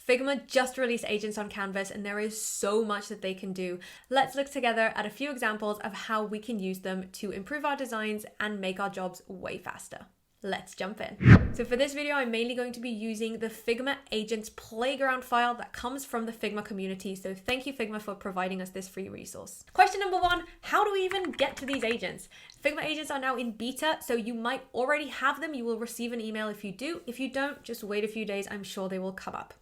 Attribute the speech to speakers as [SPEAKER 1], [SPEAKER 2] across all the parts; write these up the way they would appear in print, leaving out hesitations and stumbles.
[SPEAKER 1] Figma just released agents on Canvas and there is so much that they can do. Let's look together at a few examples of how we can use them to improve our designs and make our jobs way faster. Let's jump in. So for this video, I'm mainly going to be using the Figma Agents playground file that comes from the Figma community. So thank you, Figma, for providing us this free resource. Question number one, how do we even get to these agents? Figma agents are now in beta, so you might already have them. You will receive an email if you do. If you don't, just wait a few days. I'm sure they will come up.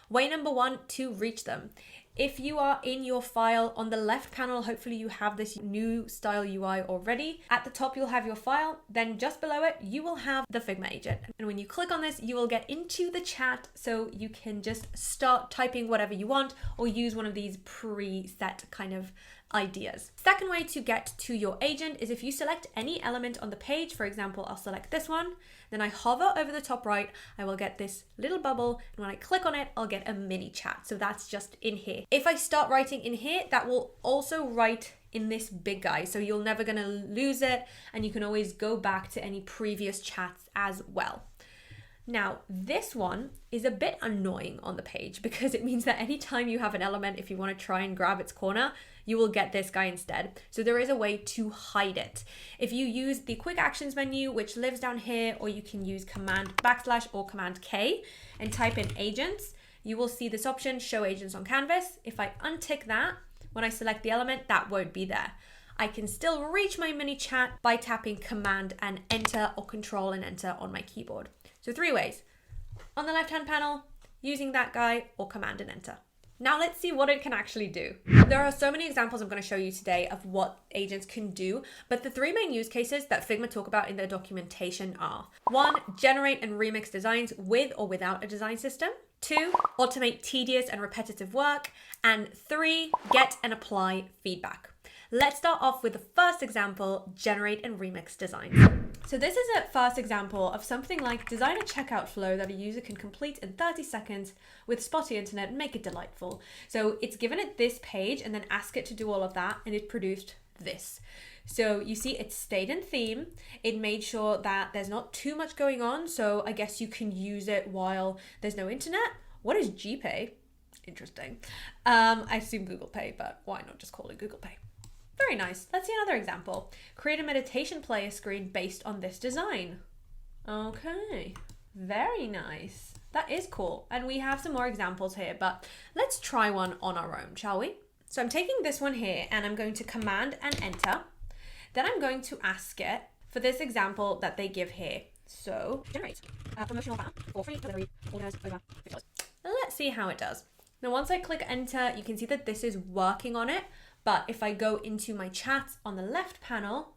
[SPEAKER 1] Way number one, to reach them. If you are in your file on the left panel, hopefully you have this new style UI already. At the top, you'll have your file. Then just below it, you will have the Figma agent. And when you click on this, you will get into the chat so you can just start typing whatever you want or use one of these preset kind of ideas. Second way to get to your agent is if you select any element on the page. For example, I'll select this one, then I hover over the top right, I will get this little bubble, and when I click on it, I'll get a mini chat. So that's just in here. If I start writing in here, that will also write in this big guy. So you're never gonna lose it, and you can always go back to any previous chats as well. Now, this one is a bit annoying on the page because it means that anytime you have an element, if you want to try and grab its corner, you will get this guy instead. So there is a way to hide it. If you use the quick actions menu, which lives down here, or you can use Command / or Command K and type in agents, you will see this option, show agents on canvas. If I untick that, when I select the element, that won't be there. I can still reach my mini chat by tapping Command and Enter or Control and Enter on my keyboard. So 3 ways. On the left-hand panel, using that guy, or Command and Enter. Now let's see what it can actually do. There are so many examples I'm going to show you today of what agents can do, but the 3 main use cases that Figma talk about in their documentation are: 1, generate and remix designs with or without a design system; 2, automate tedious and repetitive work; and 3, get and apply feedback. Let's start off with the first example, generate and remix designs. So this is a first example of something like design a checkout flow that a user can complete in 30 seconds with spotty internet and make it delightful. So it's given it this page and then ask it to do all of that, and it produced this. So you see it stayed in theme. It made sure that there's not too much going on. So I guess you can use it while there's no internet. What is GPay? Interesting. I assume Google Pay, but why not just call it Google Pay? Very nice. Let's see another example. Create a meditation player screen based on this design. Okay, very nice. That is cool. And we have some more examples here, but let's try one on our own, shall we? So I'm taking this one here and I'm going to Command and Enter. Then I'm going to ask it for this example that they give here. So generate a promotional banner for free delivery orders over $50. Let's see how it does. Now, once I click Enter, you can see that this is working on it. But if I go into my chats on the left panel,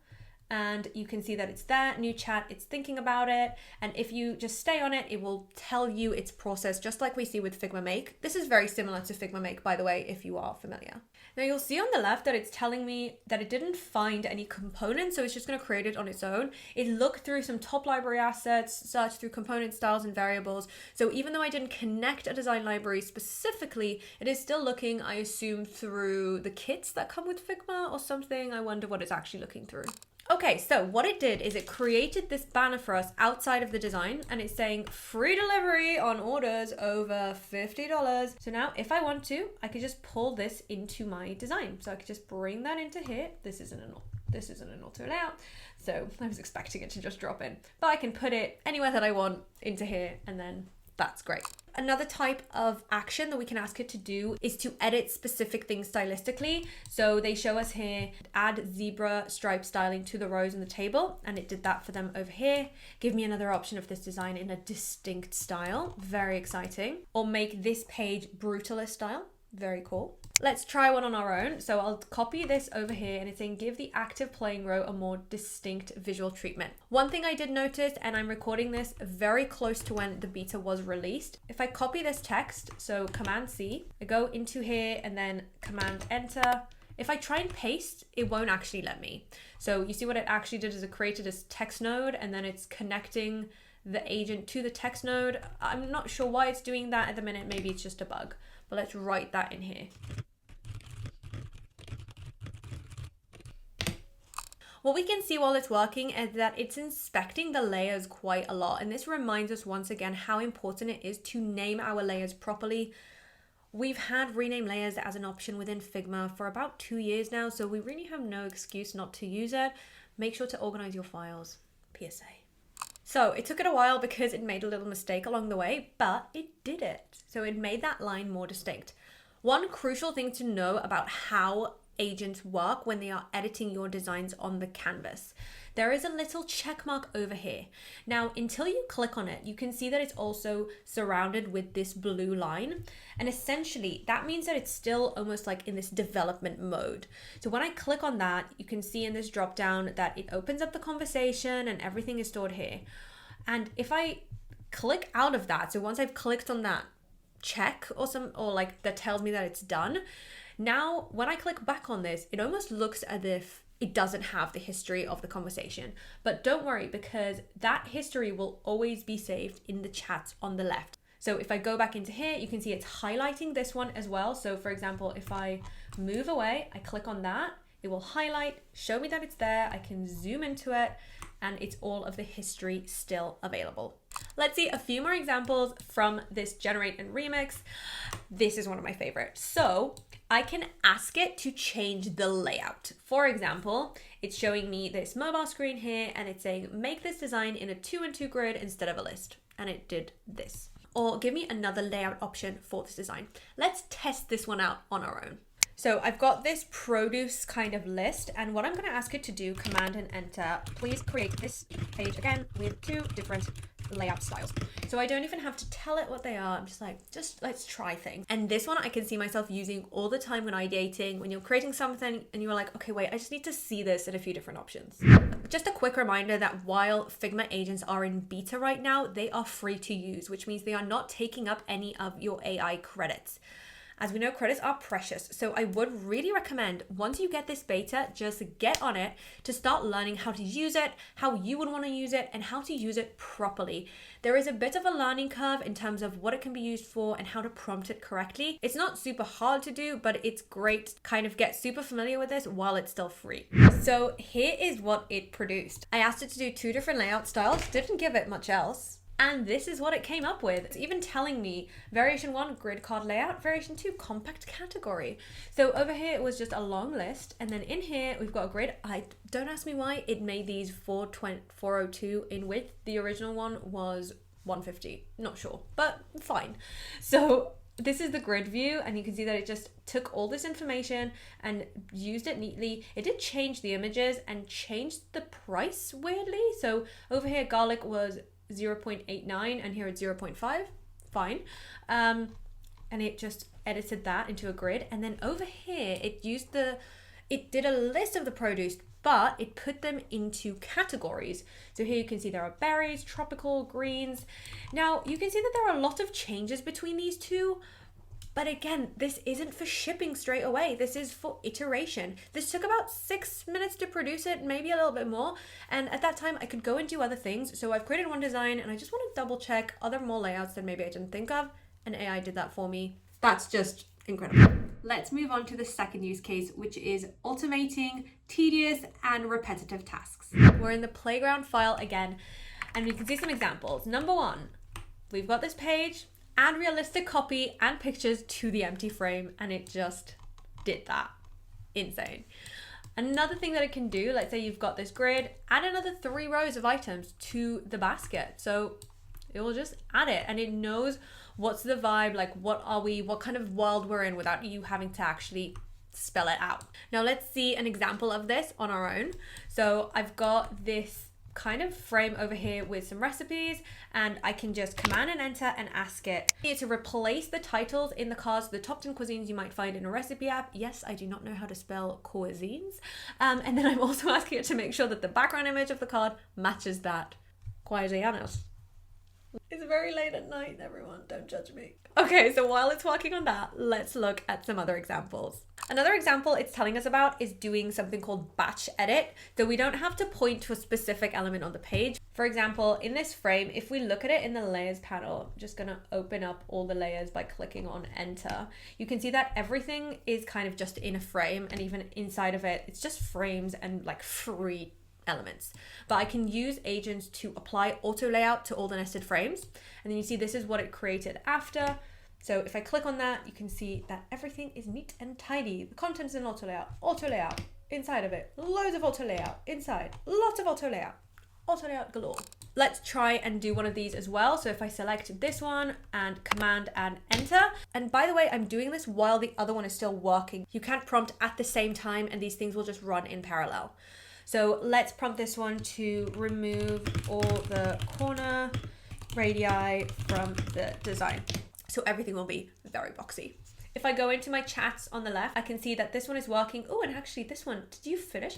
[SPEAKER 1] and you can see that it's there, new chat, it's thinking about it. And if you just stay on it, it will tell you its process, just like we see with Figma Make. This is very similar to Figma Make, by the way, if you are familiar. Now you'll see on the left that it's telling me that it didn't find any components, so it's just going to create it on its own. It looked through some top library assets, searched through component styles and variables. So even though I didn't connect a design library specifically, it is still looking, I assume, through the kits that come with Figma or something. I wonder what it's actually looking through. Okay, so what it did is it created this banner for us outside of the design, and it's saying free delivery on orders over $50. So now if I want to, I could just pull this into my design. So I could just bring that into here. This isn't an auto layout, so I was expecting it to just drop in, but I can put it anywhere that I want into here, and then that's great. Another type of action that we can ask it to do is to edit specific things stylistically. So they show us here, add zebra stripe styling to the rows in the table, and it did that for them over here. Give me another option of this design in a distinct style. Very exciting. Or make this page brutalist style. Very cool. Let's try one on our own. So I'll copy this over here, and it's saying give the active playing row a more distinct visual treatment. One thing I did notice, and I'm recording this very close to when the beta was released. If I copy this text, so Command C, I go into here and then Command Enter. If I try and paste, it won't actually let me. So you see what it actually did is it created this text node, and then it's connecting the agent to the text node. I'm not sure why it's doing that at the minute. Maybe it's just a bug, but let's write that in here. What we can see while it's working is that it's inspecting the layers quite a lot. And this reminds us once again how important it is to name our layers properly. We've had rename layers as an option within Figma for about 2 years now, so we really have no excuse not to use it. Make sure to organize your files. PSA. So it took it a while because it made a little mistake along the way, but it did it. So it made that line more distinct. One crucial thing to know about how agents work when they are editing your designs on the canvas. There is a little check mark over here. Now, until you click on it, you can see that it's also surrounded with this blue line. And essentially, that means that it's still almost like in this development mode. So when I click on that, you can see in this drop down that it opens up the conversation and everything is stored here. And if I click out of that, so once I've clicked on that check or like that tells me that it's done, now, when I click back on this, it almost looks as if it doesn't have the history of the conversation. But don't worry, because that history will always be saved in the chat on the left. So if I go back into here, you can see it's highlighting this one as well. So for example, if I move away, I click on that, it will highlight, show me that it's there. I can zoom into it and it's all of the history still available. Let's see a few more examples from this generate and remix. This is one of my favorites. So I can ask it to change the layout. For example, it's showing me this mobile screen here and it's saying, make this design in a 2x2 grid instead of a list. And it did this. Or give me another layout option for this design. Let's test this one out on our own. So I've got this produce kind of list, and what I'm going to ask it to do, command and enter, please create this page again with 2 different layout styles. So I don't even have to tell it what they are. I'm just like, let's try things. And this one I can see myself using all the time when ideating, when you're creating something and you're like, okay, wait, I just need to see this in a few different options. Just a quick reminder that while Figma agents are in beta right now, they are free to use, which means they are not taking up any of your AI credits. As we know, credits are precious, so I would really recommend once you get this beta, just get on it to start learning how to use it, how you would want to use it, and how to use it properly. There is a bit of a learning curve in terms of what it can be used for and how to prompt it correctly. It's not super hard to do, but it's great to kind of get super familiar with this while it's still free. So here is what it produced. I asked it to do 2 different layout styles, didn't give it much else. And this is what it came up with. It's even telling me variation 1, grid card layout, variation 2, compact category. So over here, it was just a long list. And then in here, we've got a grid. Don't ask me why it made these 402 in width. The original one was 150, not sure, but fine. So this is the grid view, and you can see that it just took all this information and used it neatly. It did change the images and changed the price weirdly. So over here, garlic was 0.89 and here it's 0.5, fine. And it just edited that into a grid. And then over here, it did a list of the produce, but it put them into categories. So here you can see there are berries, tropical, greens. Now you can see that there are a lot of changes between these two. But again, this isn't for shipping straight away. This is for iteration. This took about 6 minutes to produce it, maybe a little bit more. And at that time, I could go and do other things. So I've created one design and I just want to double check other more layouts that maybe I didn't think of. And AI did that for me. That's just incredible. Let's move on to the second use case, which is automating tedious and repetitive tasks. We're in the playground file again, and we can see some examples. Number 1, we've got this page. Add realistic copy and pictures to the empty frame, and it just did that. Insane. Another thing that it can do, let's say you've got this grid, add another 3 rows of items to the basket. So it will just add it, and it knows what's the vibe, like what kind of world we're in without you having to actually spell it out. Now let's see an example of this on our own. So I've got this kind of frame over here with some recipes, and I can just command and enter and ask it to replace the titles in the cards, the top 10 cuisines you might find in a recipe app. Yes, I do not know how to spell cuisines. And then I'm also asking it to make sure that the background image of the card matches that. Cuisines. It's very late at night, everyone. Don't judge me. Okay, so while it's working on that, let's look at some other examples. Another example it's telling us about is doing something called batch edit. So we don't have to point to a specific element on the page. For example, in this frame, if we look at it in the layers panel, I'm just gonna open up all the layers by clicking on enter. You can see that everything is kind of just in a frame, and even inside of it, it's just frames and like free elements. But I can use agents to apply auto layout to all the nested frames. And then you see this is what it created after. So if I click on that, you can see that everything is neat and tidy. The content's in auto layout, inside of it, loads of auto layout, inside, lots of auto layout galore. Let's try and do one of these as well. So if I select this one and command and enter, and by the way, I'm doing this while the other one is still working. You can't prompt at the same time and these things will just run in parallel. So let's prompt this one to remove all the corner radii from the design. So everything will be very boxy. If I go into my chats on the left, I can see that this one is working. Oh, and actually this one, did you finish?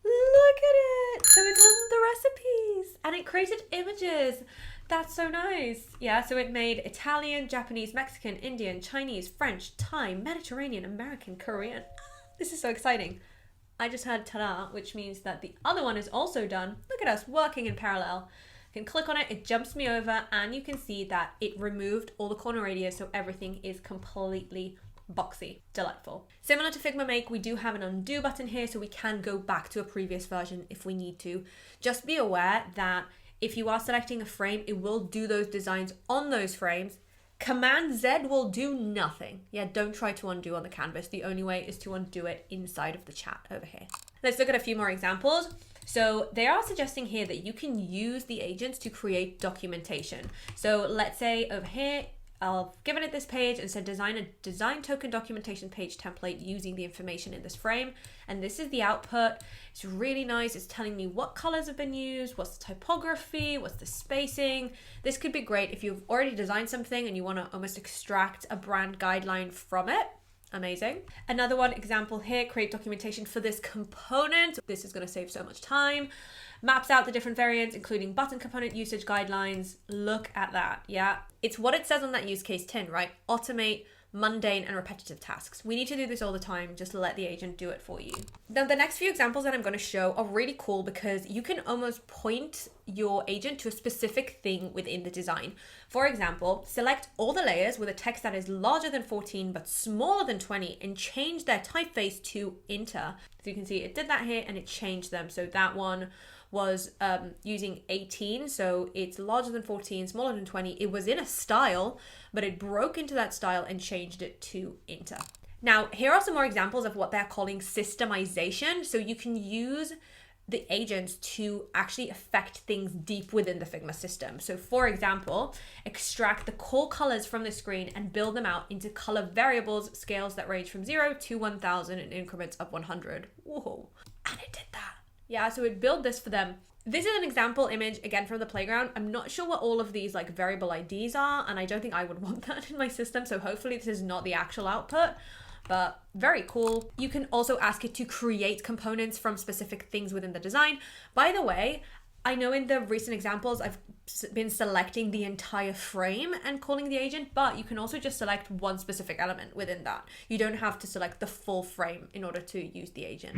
[SPEAKER 1] Look at it. So it's all the recipes and it created images. That's so nice. Yeah, so it made Italian, Japanese, Mexican, Indian, Chinese, French, Thai, Mediterranean, American, Korean. This is so exciting. I just had ta-da, which means that the other one is also done. Look at us working in parallel. I can click on it, it jumps me over, and you can see that it removed all the corner radius, so everything is completely boxy. Delightful. Similar to Figma Make, we do have an undo button here, so we can go back to a previous version if we need to. Just be aware that if you are selecting a frame, it will do those designs on those frames. Command Z will do nothing. Yeah, don't try to undo on the canvas. The only way is to undo it inside of the chat over here. Let's look at a few more examples. So they are suggesting here that you can use the agents to create documentation. So let's say over here, I've given it this page and said design a design token documentation page template using the information in this frame. And this is the output. It's really nice. It's telling me what colors have been used, what's the typography, what's the spacing. This could be great if you've already designed something and you want to almost extract a brand guideline from it. Amazing. Another one example here, create documentation for this component. This is going to save so much time. Maps out the different variants, including button component usage guidelines. Look at that. Yeah, it's what it says on that use case tin, right? Automate mundane and repetitive tasks. We need to do this all the time. Just let the agent do it for you. Now, the next few examples that I'm going to show are really cool because you can almost point your agent to a specific thing within the design. For example, select all the layers with a text that is larger than 14 but smaller than 20 and change their typeface to Inter. So you can see it did that here and it changed them. So that one was using 18, so it's larger than 14, smaller than 20. It was in a style, but it broke into that style and changed it to Inter. Now, here are some more examples of what they're calling systemization. So you can use the agents to actually affect things deep within the Figma system. So for example, extract the core colors from the screen and build them out into color variables, scales that range from 0 to 1000 in increments of 100. Whoa, and it did that. Yeah, so it built this for them. This is an example image, again, from the playground. I'm not sure what all of these like variable IDs are, and I don't think I would want that in my system. So hopefully this is not the actual output, but very cool. You can also ask it to create components from specific things within the design. By the way, I know in the recent examples, I've been selecting the entire frame and calling the agent, but you can also just select one specific element within that. You don't have to select the full frame in order to use the agent.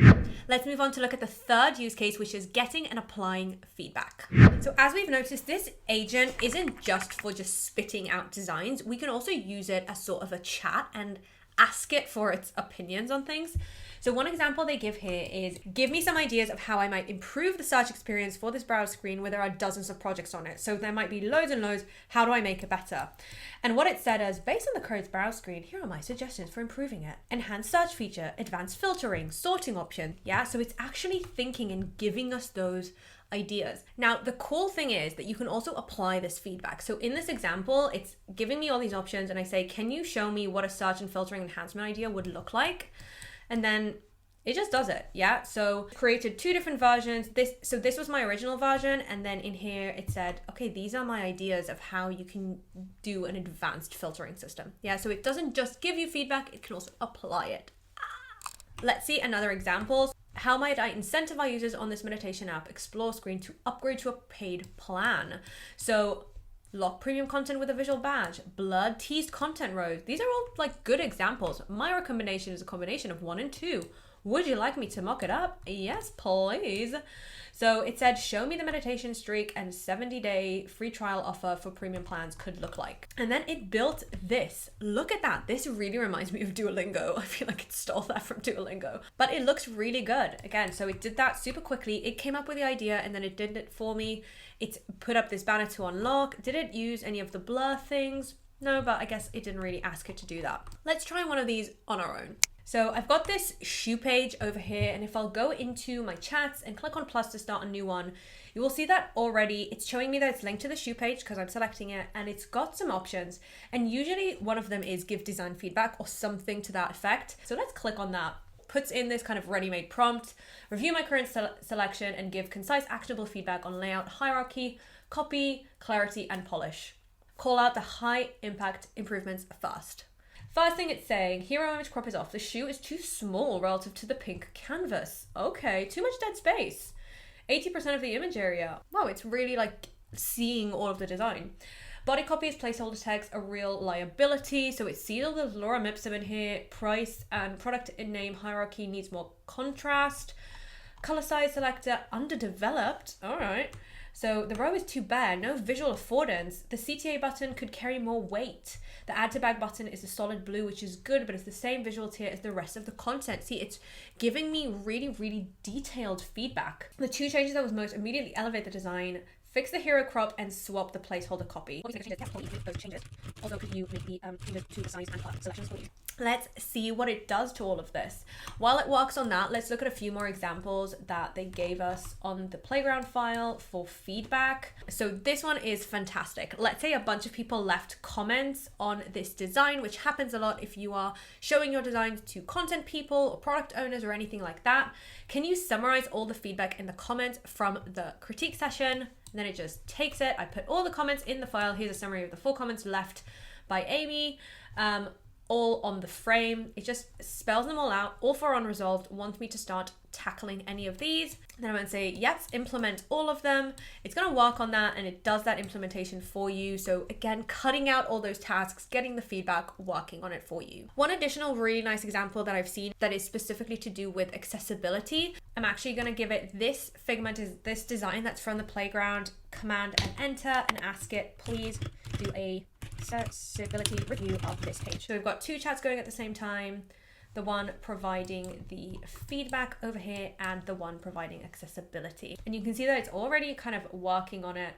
[SPEAKER 1] Let's move on to look at the third use case, which is getting and applying feedback. So as we've noticed, this agent isn't just for just spitting out designs. We can also use it as sort of a chat and ask it for its opinions on things. So one example they give here is, give me some ideas of how I might improve the search experience for this browse screen where there are dozens of projects on it. So there might be loads and loads. How do I make it better? And what it said is, based on the current browse screen, here are my suggestions for improving it. Enhanced search feature, advanced filtering, sorting option. Yeah, so it's actually thinking and giving us those ideas. Now, the cool thing is that you can also apply this feedback. So in this example, it's giving me all these options and I say, can you show me what a search and filtering enhancement idea would look like? And then it just does it. Yeah. So created two different versions. This was my original version. And then in here it said, okay, these are my ideas of how you can do an advanced filtering system. Yeah. So it doesn't just give you feedback, it can also apply it. Let's see another example. How might I incentivize users on this meditation app Explore screen to upgrade to a paid plan? So lock premium content with a visual badge, blurred teased content rows. These are all like good examples. My recommendation is a combination of 1 and 2. Would you like me to mock it up? Yes, please. So it said, show me the meditation streak and 70-day free trial offer for premium plans could look like. And then it built this. Look at that. This really reminds me of Duolingo. I feel like it stole that from Duolingo. But it looks really good. Again, so it did that super quickly. It came up with the idea and then it did it for me. It put up this banner to unlock. Did it use any of the blur things? No, but I guess it didn't really ask it to do that. Let's try one of these on our own. So I've got this shoe page over here, and if I'll go into my chats and click on plus to start a new one, you will see that already it's showing me that it's linked to the shoe page because I'm selecting it, and it's got some options, and usually one of them is give design feedback or something to that effect. So let's click on that. Puts in this kind of ready-made prompt, review my current selection and give concise actionable feedback on layout, hierarchy, copy, clarity, and polish. Call out the high impact improvements first. First thing it's saying, hero image crop is off. The shoe is too small relative to the pink canvas. Okay, too much dead space. 80% of the image area. Wow, it's really like seeing all of the design. Body copy is placeholder text, a real liability. So it sees all the lorem ipsum in here. Price and product in name hierarchy needs more contrast. Color size selector, underdeveloped. All right. So the row is too bare, no visual affordance. The CTA button could carry more weight. The add to bag button is a solid blue, which is good, but it's the same visual tier as the rest of the content. See, it's giving me really, really detailed feedback. The 2 changes that was most immediately elevate the design, fix the hero crop, and swap the placeholder copy. Those changes. Also, could you make the changes to the size and color selections for you? Let's see what it does to all of this. While it works on that, let's look at a few more examples that they gave us on the playground file for feedback. So this one is fantastic. Let's say a bunch of people left comments on this design, which happens a lot if you are showing your designs to content people or product owners or anything like that. Can you summarize all the feedback in the comments from the critique session? And then it just takes it. I put all the comments in the file. Here's a summary of the 4 comments left by Amy. All on the frame. It just spells them all out, all 4 unresolved, wants me to start tackling any of these. Then I'm going to say, yes, implement all of them. It's going to work on that and it does that implementation for you. So again, cutting out all those tasks, getting the feedback, working on it for you. One additional really nice example that I've seen that is specifically to do with accessibility. I'm actually going to give it this Figma, this design that's from the playground, command and enter and ask it, please do a accessibility review of this page. So we've got 2 chats going at the same time, the one providing the feedback over here and the one providing accessibility. And you can see that it's already kind of working on it.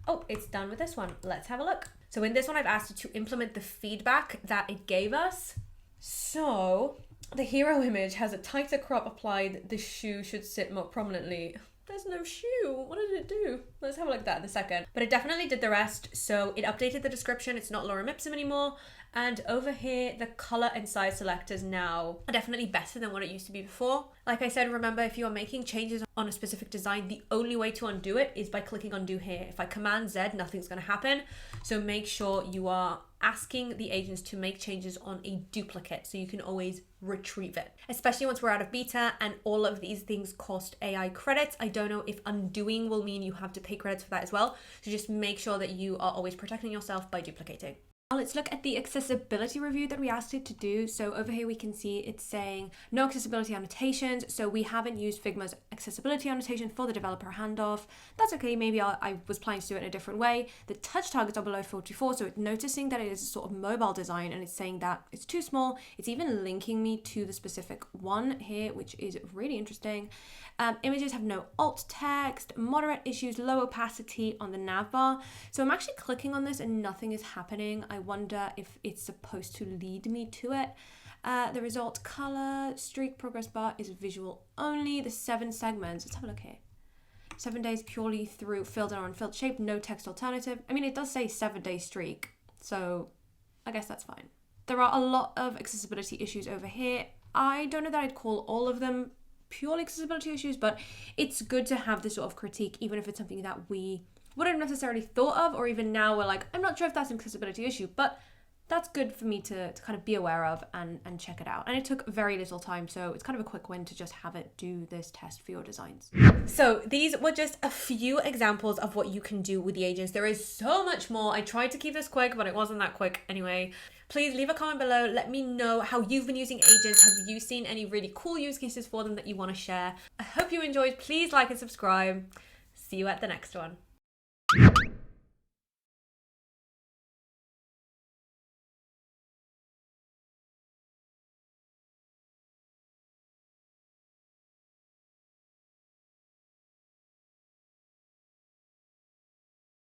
[SPEAKER 1] Oh, it's done with this one. Let's have a look. So in this one, I've asked it to implement the feedback that it gave us. So the hero image has a tighter crop applied. The shoe should sit more prominently. There's no shoe. What did it do? Let's have a look at that in a second. But it definitely did the rest. So it updated the description. It's not lorem ipsum anymore. And over here, the color and size selectors now are definitely better than what it used to be before. Like I said, remember, if you are making changes on a specific design, the only way to undo it is by clicking undo here. If I command Z, nothing's going to happen. So make sure you are asking the agents to make changes on a duplicate so you can always retrieve it, especially once we're out of beta and all of these things cost AI credits. I don't know if undoing will mean you have to pay credits for that as well. So just make sure that you are always protecting yourself by duplicating. Now let's look at the accessibility review that we asked it to do. So over here we can see it's saying no accessibility annotations. So we haven't used Figma's accessibility annotation for the developer handoff. That's okay, maybe I was planning to do it in a different way. The touch targets are below 44, so it's noticing that it is a sort of mobile design and it's saying that it's too small. It's even linking me to the specific one here, which is really interesting. Images have no alt text, moderate issues, low opacity on the nav bar. So I'm actually clicking on this and nothing is happening. I wonder if it's supposed to lead me to it. The result color, streak progress bar is visual only. The 7 segments, let's have a look here. 7 days purely through filled and unfilled shape, no text alternative. I mean, it does say 7-day streak, so I guess that's fine. There are a lot of accessibility issues over here. I don't know that I'd call all of them purely accessibility issues, but it's good to have this sort of critique, even if it's something that we wouldn't have necessarily thought of, or even now we're like, I'm not sure if that's an accessibility issue, but
[SPEAKER 2] that's good for me to kind of be aware of and check it out. And it took very little time, so it's kind of a quick win to just have it do this test for your designs.
[SPEAKER 1] So these were just a few examples of what you can do with the agents. There is so much more. I tried to keep this quick, but it wasn't that quick anyway. Please leave a comment below. Let me know how you've been using agents. Have you seen any really cool use cases for them that you want to share? I hope you enjoyed. Please like and subscribe. See you at the next one.